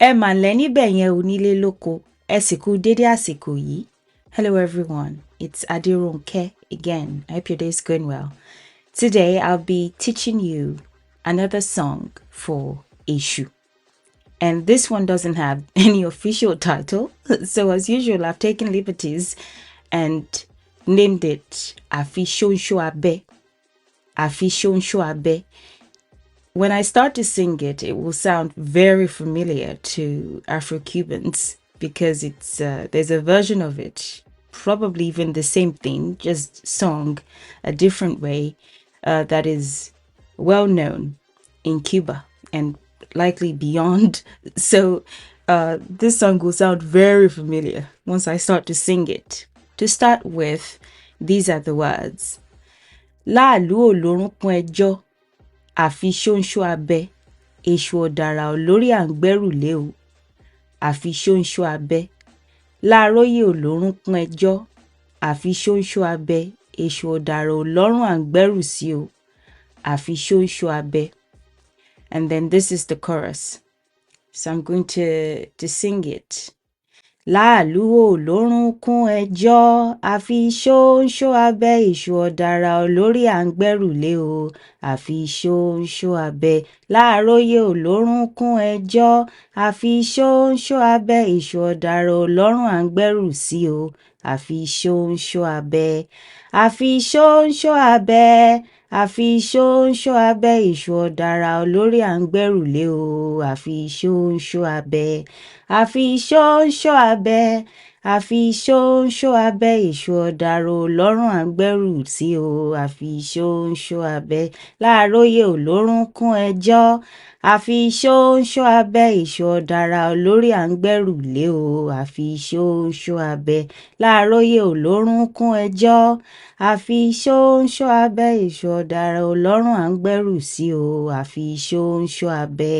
Ẹ mà ǹlẹ́ níbẹ̀ yẹn onílé lóko, ẹ sì kú dédé àsìkò yìí. Hello everyone, it's Adirunke again. I hope your day is going well. Today I'll be teaching you another song for Eshu. And this one doesn't have any official title. So as usual, I've taken liberties and named it Afi Ṣóńṣó Abe. Afi Ṣóńṣó Abe. When I start to sing it, it will sound very familiar to Afro-Cubans because it's there's a version of it, probably even the same thing, just sung a different way, that is well known in Cuba and likely beyond. So this song will sound very familiar once I start to sing it. To start with, these are the words. Lorunkun ẹjọ́. Àfi ṣóńṣó abẹ, èṣù ọ̀dàrà olórí à ń gbẹ́rù lé o. Àfi ṣóńṣó abẹ, Laaroye olórunkun ẹjọ́. Àfi ṣóńṣó abẹ, èṣù ọ̀dàrà olọ́rùn à ń gbẹ́rù sí o. Àfi ṣóńṣó abẹ. And then this is the chorus. So I'm going to sing it. Láàlú olórunkun ẹjọ́, àfi ṣóńṣó abẹ, èṣù ọ̀dàrà olórí à ń gbẹ́rù lé o. Àfi ṣóńṣó abẹ, Laaroye olórunkun ẹjọ́. Àfi ṣóńṣó abẹ, èṣù ọ̀dàrà olọ́rùn à ń gbẹ́rù sí o. Àfi ṣóńṣó abẹ. Àfi ṣóńṣó abẹ. Àfi ṣóńṣó abẹ, èṣù ọ̀dàrà olórí à ń gbẹ́rù lé o. Àfi ṣóńṣó abẹ. Àfi ṣóńṣó abẹ. Àfi ṣóńṣó abẹ, èṣù ọ̀dàrà olọ́rùn à ń gbẹ́rù sí o. Àfi ṣóńṣó abẹ, Laaroye olórunkun ẹjọ́. Àfi ṣóńṣó abẹ, èṣù ọ̀dàrà olórí à ń gbẹ́rù lé o. Àfi ṣóńṣó abẹ, Laaroye olórunkun ẹjọ́. Àfi ṣóńṣó abẹ, èṣù ọ̀dàrà olọ́rùn à ń gbẹ́rù sí o. Àfi ṣóńṣó abẹ.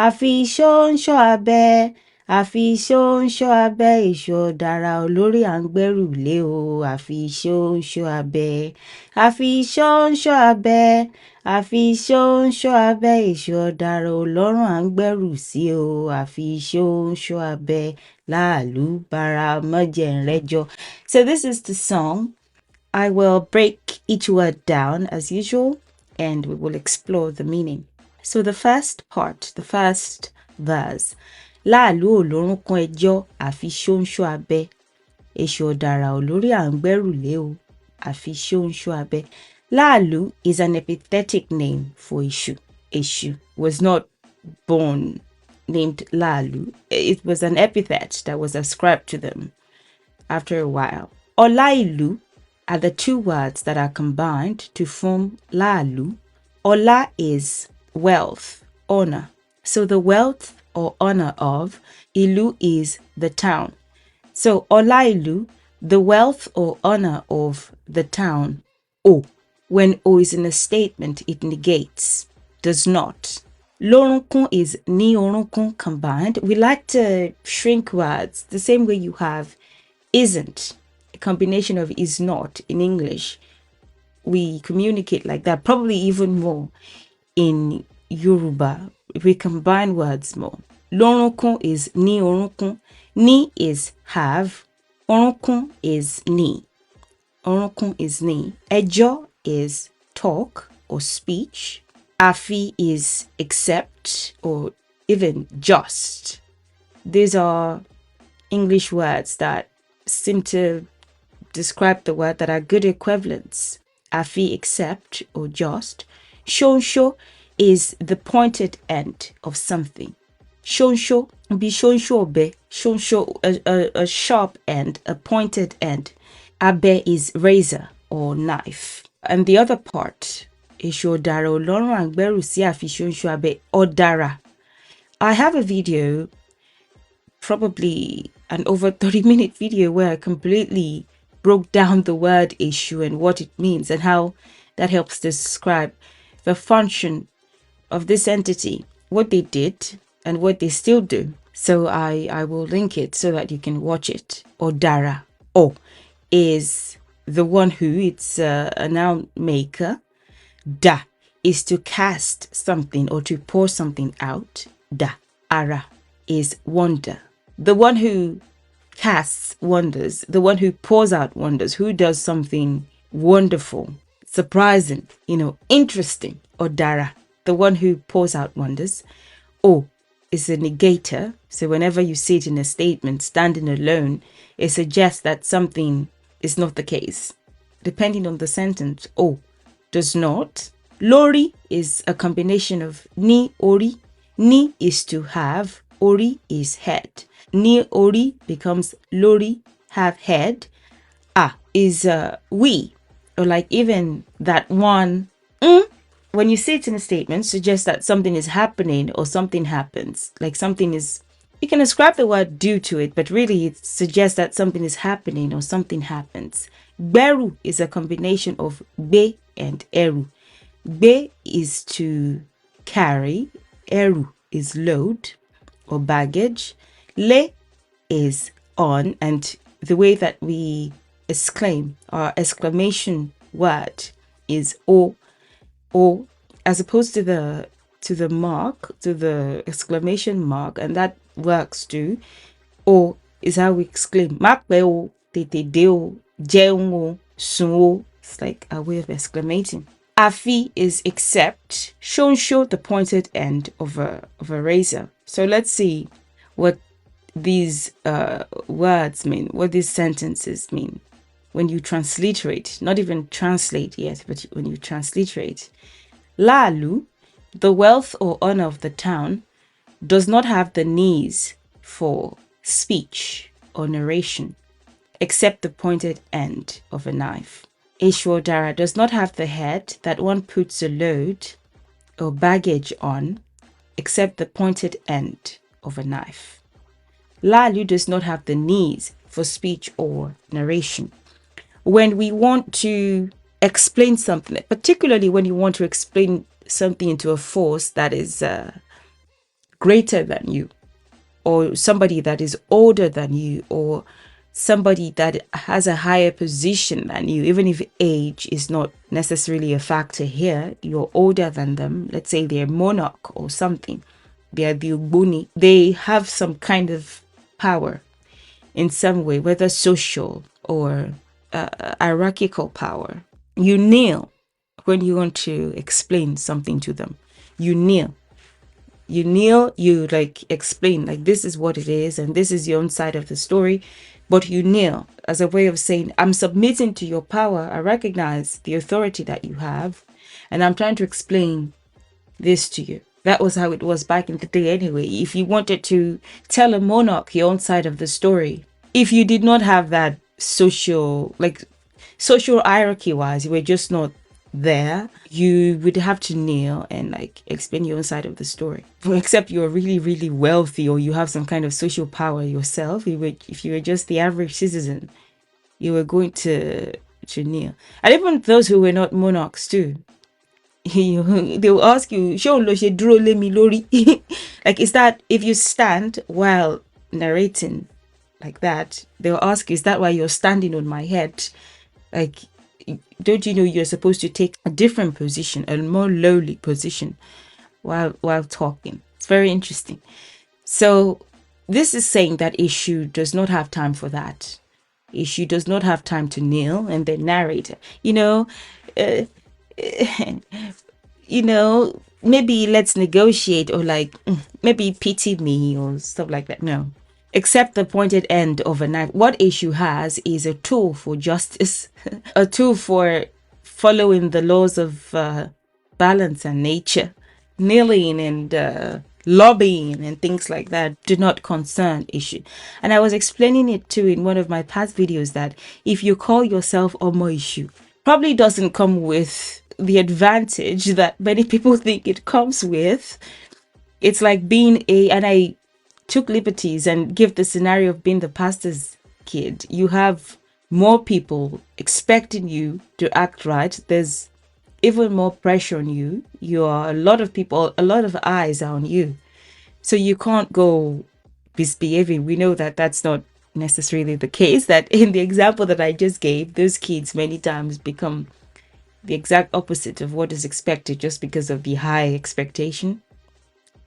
Àfi ṣóńṣó abẹ. Àfi ṣóńṣó abẹ, èṣù ọ̀dàrà olórí à ń gbẹ́rù lé o. Àfi ṣóńṣó abẹ. Àfi ṣóńṣó abẹ. Àfi ṣóńṣó abẹ, èṣù ọ̀dàrà olọ́rùn à ń gbẹ́rù sí o. Àfi ṣóńṣó abẹ, láàlú bara mọ́jẹ̀nrẹ́jọ. So this is the song. I will break each word down as usual and we will explore the meaning. So the first part, the first verse. Láàlú olórunkun ẹjọ́, àfi ṣóńṣó abẹ, èṣù ọ̀dàrà olórí à ń gbẹ́rù lé o. Àfi ṣóńṣó abẹ. Laalu is an epithetic name for Eshu. Eshu was not born named Laalu. It was an epithet that was ascribed to them after a while. Olailu are the two words that are combined to form Laalu. Ola is wealth, honor. So the wealth or honor of, Ilu is the town. So Olailu, the wealth or honor of the town. O. When O is in a statement, it negates, does not. Lorunkun is ni orunkun combined. We like to shrink words the same way you have isn't, a combination of is not in English. We communicate like that, probably even more in Yoruba. We combine words more. Lorunkun is ni orunkun. Ni is have. Orunkun is ni. Orunkun is ni. Ejo is talk or speech. Afi is accept or even just. These are English words that seem to describe the word that are good equivalents. Afi, accept or just. Ṣóńṣó is the pointed end of something. Ṣóńṣó be ṣóńṣó ọ̀bẹ. Ṣóńṣó, a sharp end, a pointed end. Abe is razor or knife. And the other part, èṣù ọ̀dàrà olọ́rùn à ń gbẹ́rù sí àfi ṣóńṣó abẹ, ọ̀dàrà. I have a video, probably an over 30-minute video, where I completely broke down the word Eshu and what it means and how that helps describe the function of this entity, what they did and what they still do. So I will link it so that you can watch it. Ọ̀dàrà. O is the one who, it's a noun maker. Da is to cast something or to pour something out. Da. Ara is wonder. The one who casts wonders, the one who pours out wonders, who does something wonderful, surprising, interesting. Odara, the one who pours out wonders. O is a negator. So whenever you see it in a statement, standing alone, it suggests that something is not the case. Depending on the sentence, O does not. Lori is a combination of ni, ori. Ni is to have, ori is head. Ni, ori becomes lori, have head. Ah is we, or like even that one. When you say it in a statement, suggests that something is happening or something happens. Like something is, you can ascribe the word due to it, but really it suggests that something is happening or something happens. Beru is a combination of be and eru. Be is to carry, eru is load or baggage. Le is on, and the way that we exclaim, our exclamation word is o, as opposed to the mark, to the exclamation mark, and that works too. O is how we exclaim. Makpe tete deo, jeun sun. It's like a way of exclamating. Afi is except. Ṣóńṣó, the pointed end of a razor. So let's see what these words mean, what these sentences mean when you transliterate. Not even translate yet, but when you transliterate. Laalu, the wealth or honor of the town, does not have the knees for speech or narration, except the pointed end of a knife. Eshwodara does not have the head that one puts a load or baggage on, except the pointed end of a knife. Laalu does not have the knees for speech or narration. When we want to explain something, particularly when you want to explain something into a force that is greater than you, or somebody that is older than you, or somebody that has a higher position than you, even if age is not necessarily a factor here, you're older than them, let's say they're monarch or something, they have some kind of power in some way, whether social or hierarchical power. You kneel when you want to explain something to them. You kneel, you like explain, like this is what it is and this is your own side of the story, but you kneel as a way of saying, I'm submitting to your power, I recognize the authority that you have, and I'm trying to explain this to you. That was how it was back in the day anyway. If you wanted to tell a monarch your own side of the story, if you did not have that social hierarchy wise, you were just not there, you would have to kneel and like explain your own side of the story. Except you're really, really wealthy or you have some kind of social power yourself. If you were just the average citizen, you were going to kneel. And even those who were not monarchs too, they will ask you, like, is that if you stand while narrating like that, they'll ask you, is that why you're standing on my head? Like, don't you know you're supposed to take a different position, a more lowly position while talking? It's very interesting. So this is saying that Esu does not have time for that. Esu does not have time to kneel and then narrate. Maybe let's negotiate, or like maybe pity me or stuff like that. No. Except the pointed end of a knife. What Esu has is a tool for justice, a tool for following the laws of balance and nature. Kneeling and lobbying and things like that do not concern Esu. And I was explaining it too in one of my past videos that if you call yourself Omo Esu, probably doesn't come with the advantage that many people think it comes with. It's like being and I took liberties and give the scenario of being the pastor's kid. You have more people expecting you to act right. There's even more pressure on you. A lot of eyes are on you. So you can't go misbehaving. We know that that's not necessarily the case, that in the example that I just gave, those kids many times become the exact opposite of what is expected just because of the high expectation.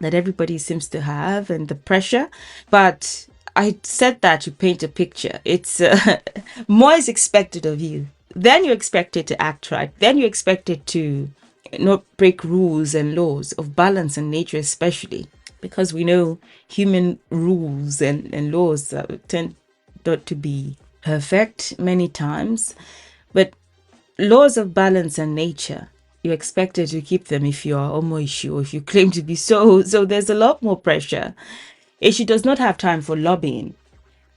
that everybody seems to have and the pressure. But I said that to paint a picture. It's more is expected of you. Then you're expected to act right. Then you're expected to not break rules and laws of balance and nature, especially because we know human rules and laws tend not to be perfect many times. But laws of balance and nature, you're expected to keep them if you are Omo Esu or if you claim to be so. So there's a lot more pressure. Esu does not have time for lobbying.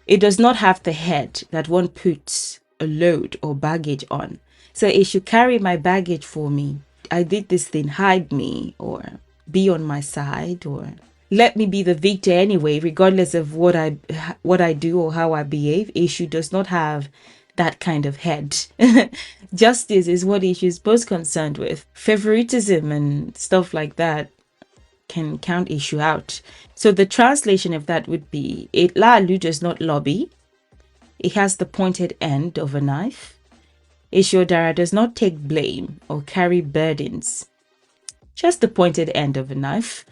It does not have the head that one puts a load or baggage on. So it should carry my baggage for me. I did this thing, hide me, or be on my side, or let me be the victor anyway, regardless of what I do or how I behave. Eshu does not have that kind of head. Justice is what Eshu is most concerned with. Favoritism and stuff like that can count Eshu out. So the translation of that would be, Laalu does not lobby. It has the pointed end of a knife. Eshu Odara does not take blame or carry burdens. Just the pointed end of a knife.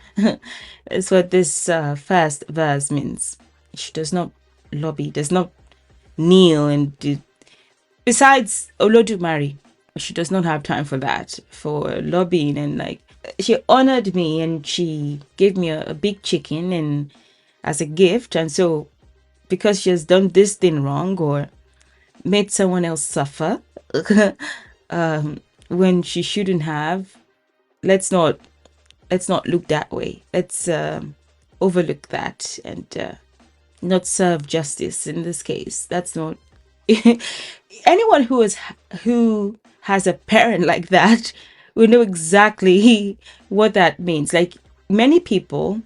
That's what this first verse means. She does not lobby, does not kneel and do. Besides Olodumare, she does not have time for that, for lobbying. And like, she honored me and she gave me a big chicken and as a gift. And so because she has done this thing wrong or made someone else suffer when she shouldn't have, let's not look that way. Let's overlook that and not serve justice in this case. That's not anyone who has a parent like that will know exactly what that means. Like many people,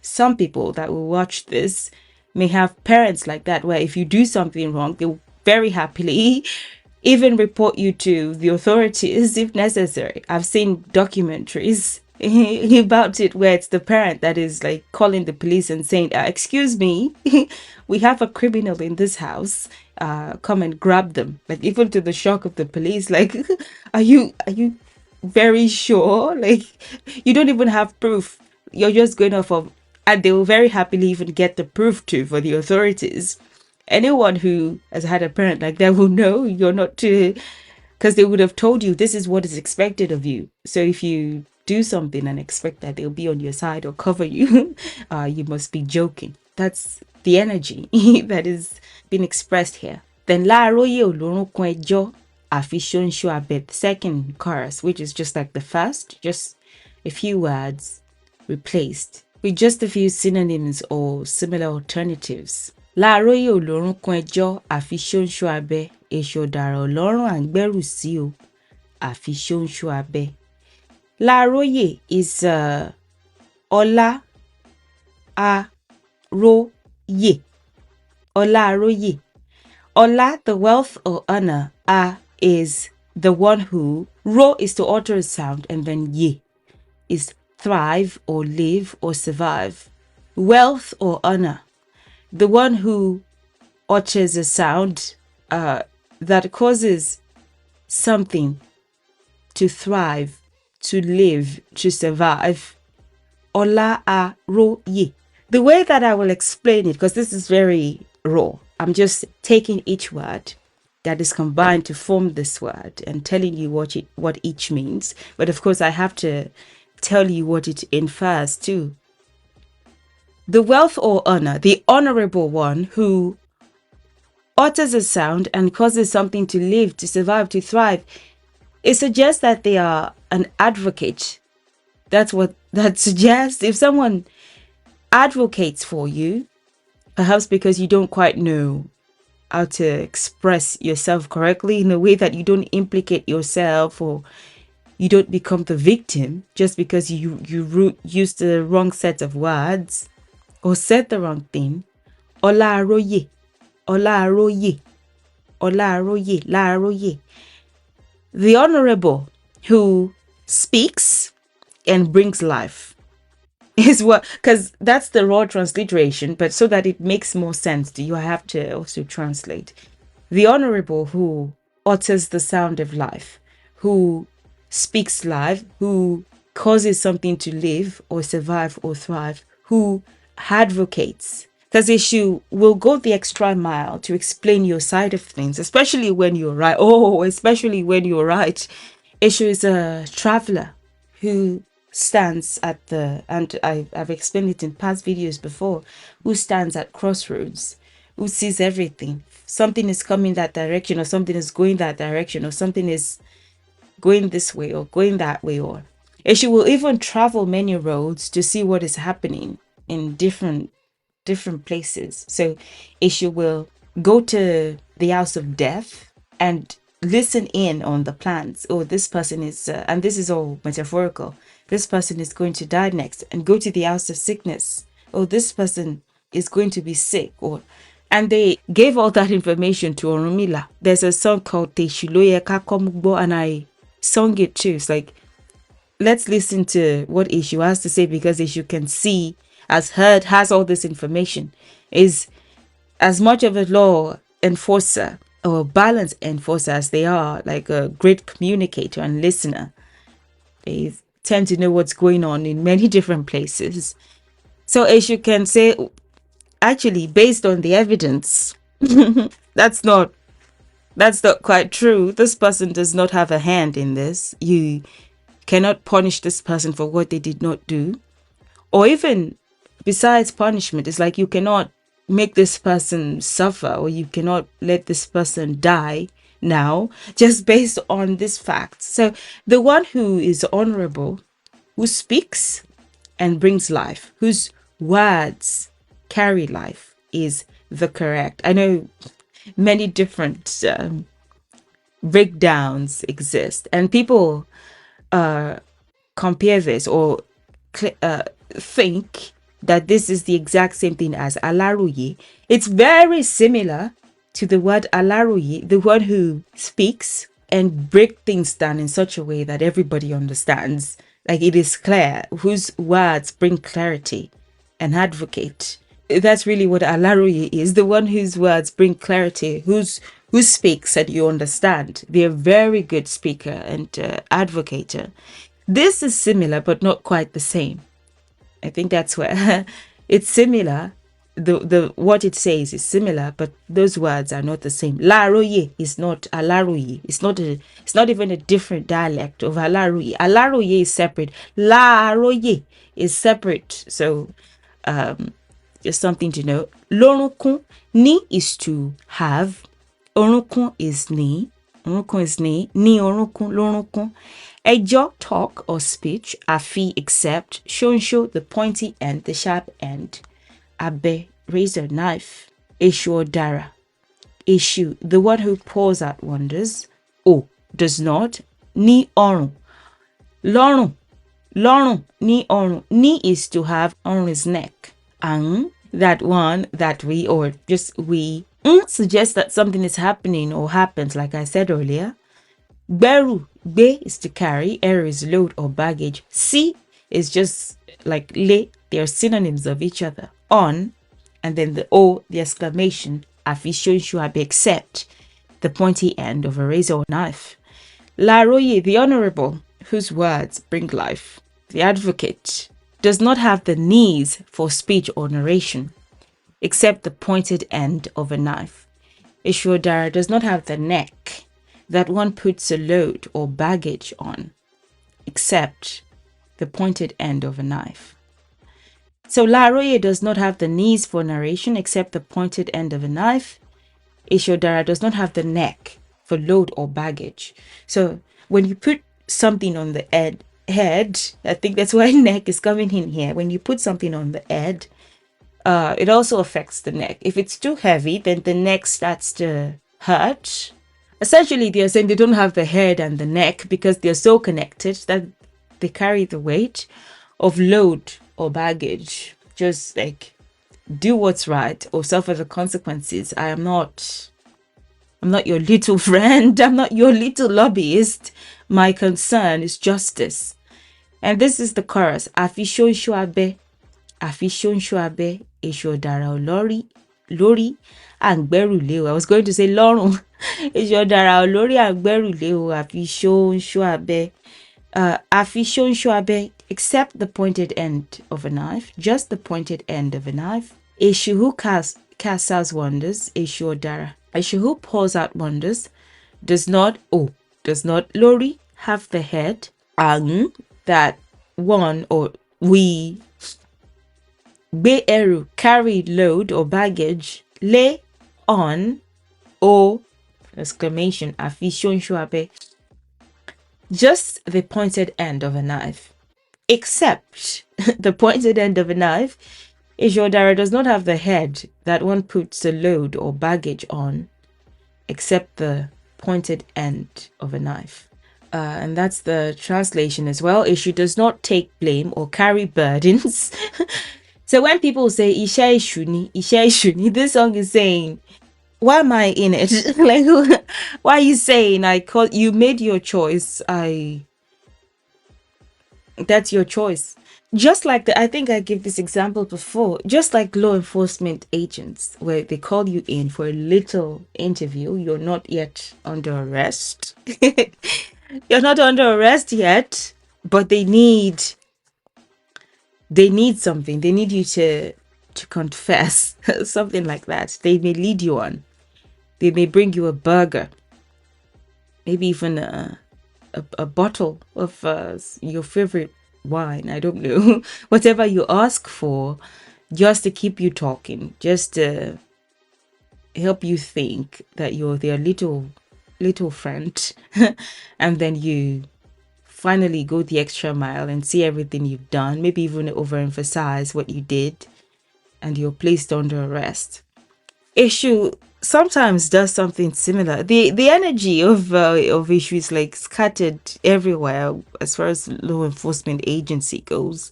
some people that will watch this may have parents like that, where if you do something wrong, they'll very happily even report you to the authorities if necessary. I've seen documentaries about it where it's the parent that is like calling the police and saying, excuse me, we have a criminal in this house, come and grab them. Like even to the shock of the police, like are you very sure? Like you don't even have proof, you're just going off of, and they will very happily even get the proof too for the authorities. Anyone who has had a parent like that will know you're not to, because they would have told you this is what is expected of you. So if you do something and expect that they'll be on your side or cover you, you must be joking. That's the energy that is being expressed here. Then Laaroye lorunkun ẹjọ́ àfi Ṣóńṣó abẹ, the second chorus, which is just like the first, just a few words replaced with just a few synonyms or similar alternatives. Laaroye lorunkun ẹjọ́ àfi Ṣóńṣó abẹ, èṣù ọ̀dàrà ọlọ́run à ń gbẹ́rù sí o, àfi Ṣóńṣó abẹ. Laaroye is Ọlá Aróyè. Ọlá Aróyè. Ọlá, the wealth or honor. Is the one who. Ro is to utter a sound, and then Ye is thrive or live or survive. Wealth or honor. The one who utters a sound that causes something to thrive, to live, to survive. Ọlá Aróyè. The way that I will explain it, because this is very raw, I'm just taking each word that is combined to form this word and telling you what each means. But of course, I have to tell you what it infers too. The wealth or honor, the honorable one who utters a sound and causes something to live, to survive, to thrive. It suggests that they are an advocate. That's what that suggests. If someone advocates for you, perhaps because you don't quite know how to express yourself correctly in a way that you don't implicate yourself or you don't become the victim just because you used the wrong set of words or said the wrong thing. Ọlá Aróyè, Ọlá Aróyè, Ọlá Aróyè, Laaroye. The honorable who speaks and brings life is what, because that's the raw transliteration, but so that it makes more sense to you, I have to also translate. The honorable who utters the sound of life, who speaks life, who causes something to live or survive or thrive, who advocates. Because Eshu will go the extra mile to explain your side of things, especially when you're right. Oh, especially when you're right. Eshu is a traveler who stands at and I've explained it in past videos before, who stands at crossroads, who sees everything. Something is coming that direction, or something is going that direction, or something is going this way or going that way, or she will even travel many roads to see what is happening in different places. So she will go to the house of death and listen in on the plans. Oh, this person is, and this is all metaphorical, this person is going to die next, and go to the house of sickness. Oh, this person is going to be sick, or and they gave all that information to Orunmila. There's a song called Teshuloye Kakomugbo, and I sung it too. It's like, let's listen to what Eshu has to say, because Eshu can see, has all this information, is as much of a law enforcer or balance enforcer as they are, like a great communicator and listener. They tend to know what's going on in many different places. So Eshu can say, actually, based on the evidence, that's not quite true. This person does not have a hand in this. You cannot punish this person for what they did not do. Or even besides punishment, it's like you cannot make this person suffer, or you cannot let this person die now just based on this fact. So the one who is honorable, who speaks and brings life, whose words carry life, is the correct. I know many different breakdowns exist, and people compare this or think that this is the exact same thing as Laaroye. It's very similar to the word Laaroye, the one who speaks and break things down in such a way that everybody understands. Like, it is clear, whose words bring clarity and advocate. That's really what Laaroye is, the one whose words bring clarity, who speaks and you understand. They're a very good speaker and advocator. This is similar, but not quite the same. I think that's where it's similar. The what it says is similar, but those words are not the same. Laaroye is not Laaroye. It's not even a different dialect of Laaroye. Laaroye is separate. Laaroye is separate. So just something to know. Lorunkun, ni is to have. Orunkun is ni. Orunkun is ni. Ni orunkun, lorunkun. Ejo, talk or speech. Afi, except. Ṣóńṣó, the pointy end, the sharp end. Abe, razor, knife. Eshu, dara. Eshu, the one who pours out wonders. O, does not. Ni orun. Lorun. Lorun, ni orun. Ni is to have. Orun is neck. Ang, that one, that we, or just we. Suggests that something is happening or happens, like I said earlier. Beru, be is to carry. Er is load or baggage. Si is just like le. They are synonyms of each other. On, and then the o, the exclamation. Afi Ṣóńṣó abe, except the pointy end of a razor or knife. Laaroye, the honorable, whose words bring life. The advocate does not have the knees for speech or narration, except the pointed end of a knife. Eshu dara does not have the neck that one puts a load or baggage on, except the pointed end of a knife. So Laaroye does not have the knees for narration, except the pointed end of a knife. Eshu dara does not have the neck for load or baggage. So when you put something on the head, I think that's why neck is coming in here. When you put something on the head, it also affects the neck. If it's too heavy, then the neck starts to hurt. Essentially, they're saying they don't have the head and the neck because they're so connected that they carry the weight of load or baggage. Just like, do what's right or suffer the consequences. I'm not your little friend. I'm not your little lobbyist. My concern is justice. And this is the chorus. Afi Ṣóńṣó abe. Afi Ṣóńṣó abe. Eshu dara olori. Lori angberu leo. I was going to say lorun. Eshu dara olori angberu leo. Afi Ṣóńṣó abe. Afi Ṣóńṣó abe, except the pointed end of a knife, just the pointed end of a knife. Èṣù who casts out wonders, Èṣù ọ̀dàrà. Èṣù who pours out wonders, does not Lori have the head, Ang, that one or we, Gbé ẹrù, carry load or baggage, Lé on, O, exclamation, Àfi Ṣóńṣó abe, just the pointed end of a knife. Except the pointed end of a knife, Èṣù ọ̀dàrà does not have the head that one puts a load or baggage on, except the pointed end of a knife. And that's the translation as well. Èṣù does not take blame or carry burdens. So when people say Iṣẹ́ Èṣù ni, Iṣẹ́ Èṣù ni, this song is saying, why am I in it? Like, why are you saying you made your choice? That's your choice. Just like I think I gave this example before, just like law enforcement agents, where they call you in for a little interview, you're not yet under arrest. You're not under arrest yet, but they need something. They need you to confess, something like that. They may lead you on. They may bring you a burger, maybe even a bottle of your favorite wine. I don't know. Whatever you ask for, just to keep you talking, just to help you think that you're their little friend. And then you finally go the extra mile and see everything you've done, maybe even overemphasize what you did, and you're placed under arrest. Èṣù sometimes does something similar. The energy of Èṣù is like scattered everywhere as far as law enforcement agency goes,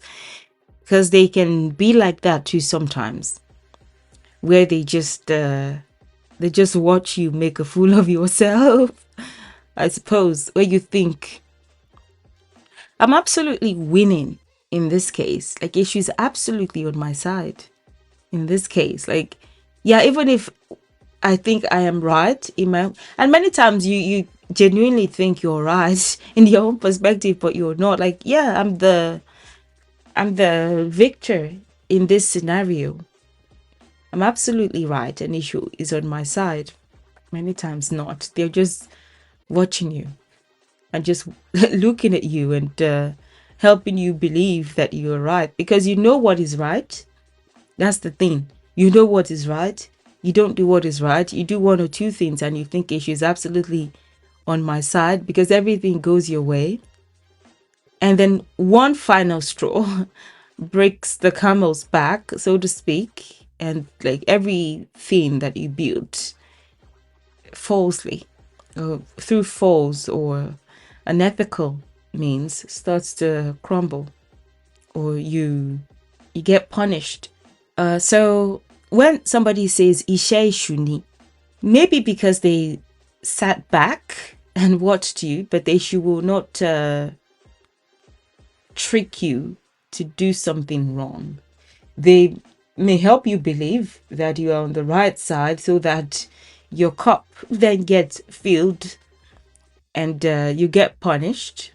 because they can be like that too sometimes, where they just watch you make a fool of yourself. I suppose, where you think, I'm absolutely winning in this case. Like, Èṣù's absolutely on my side in this case. Like, yeah, even if I think I am right and many times you genuinely think you're right in your own perspective, but you're not. Like, yeah, I'm the victor in this scenario. I'm absolutely right, and Èṣù is on my side. Many times not. They're just watching you and just looking at you and helping you believe that you're right, because you know what is right. That's the thing. You know what is right. You don't do what is right. You do one or two things and you think Èṣù is absolutely on my side because everything goes your way. And then one final straw breaks the camel's back, so to speak, and like everything that you built falsely, or through false or unethical means, starts to crumble, or you get punished. So when somebody says Iṣẹ́ Èṣù ni, maybe because they sat back and watched you, but Èṣù will not trick you to do something wrong. They may help you believe that you are on the right side so that your cup then gets filled and you get punished.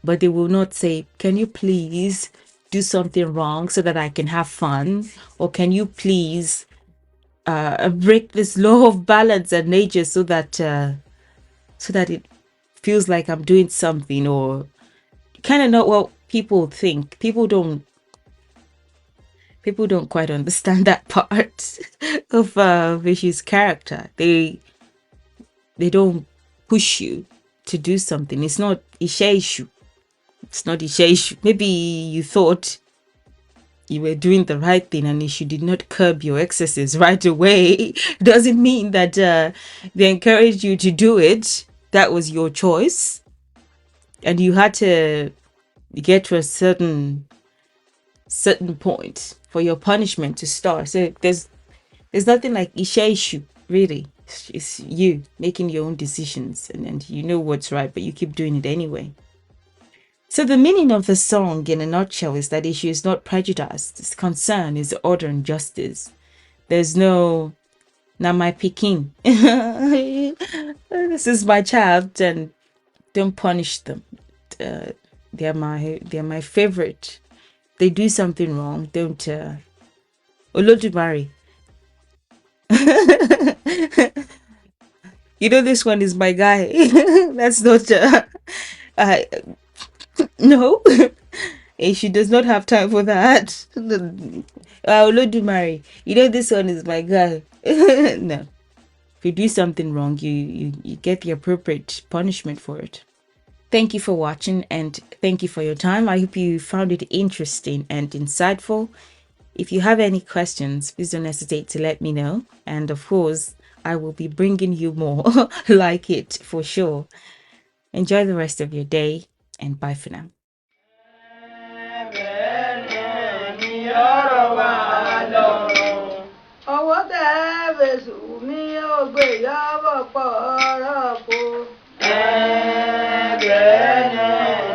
But they will not say, can you please do something wrong so that I can have fun? Or can you please break this law of balance and nature so that it feels like I'm doing something? Or kind of not what people think. People don't quite understand that part of Vishy's character. They don't push you to do something. It's not Iṣẹ́ Èṣù. It's not Iṣẹ́ Èṣù. Maybe you thought you were doing the right thing and Èṣù did not curb your excesses right away. Doesn't mean that they encouraged you to do it. That was your choice. And you had to get to a certain point for your punishment to start. So there's nothing like Iṣẹ́ Èṣù, really. It's you making your own decisions and you know what's right, but you keep doing it anyway. So the meaning of the song in a nutshell is that Èṣù is not prejudiced. His concern is order and justice. There's no, now my pikin, this is my child, and don't punish them. just they're my favorite. They do something wrong, don't Olodumare. You know this one is my guy. That's not uh, no. She does not have time for that. Olodumare, you know this one is my guy. No. If you do something wrong, you get the appropriate punishment for it. Thank you for watching and thank you for your time. I hope you found it interesting and insightful. If you have any questions, please don't hesitate to let me know. And of course, I will be bringing you more like it for sure. Enjoy the rest of your day and bye for now. Ọwọ́ tẹ́ fèsù mi ò gbé yọ́bọ̀ pọ̀ ọ̀rọ̀ po. Ẹ̀ẹ́dẹ̀ẹ́nẹ̀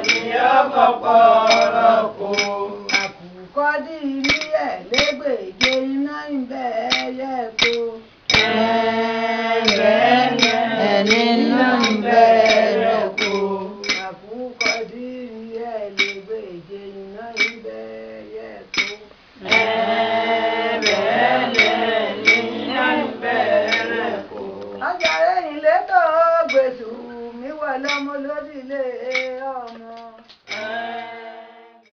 ni yọ́bọ̀ pọ̀.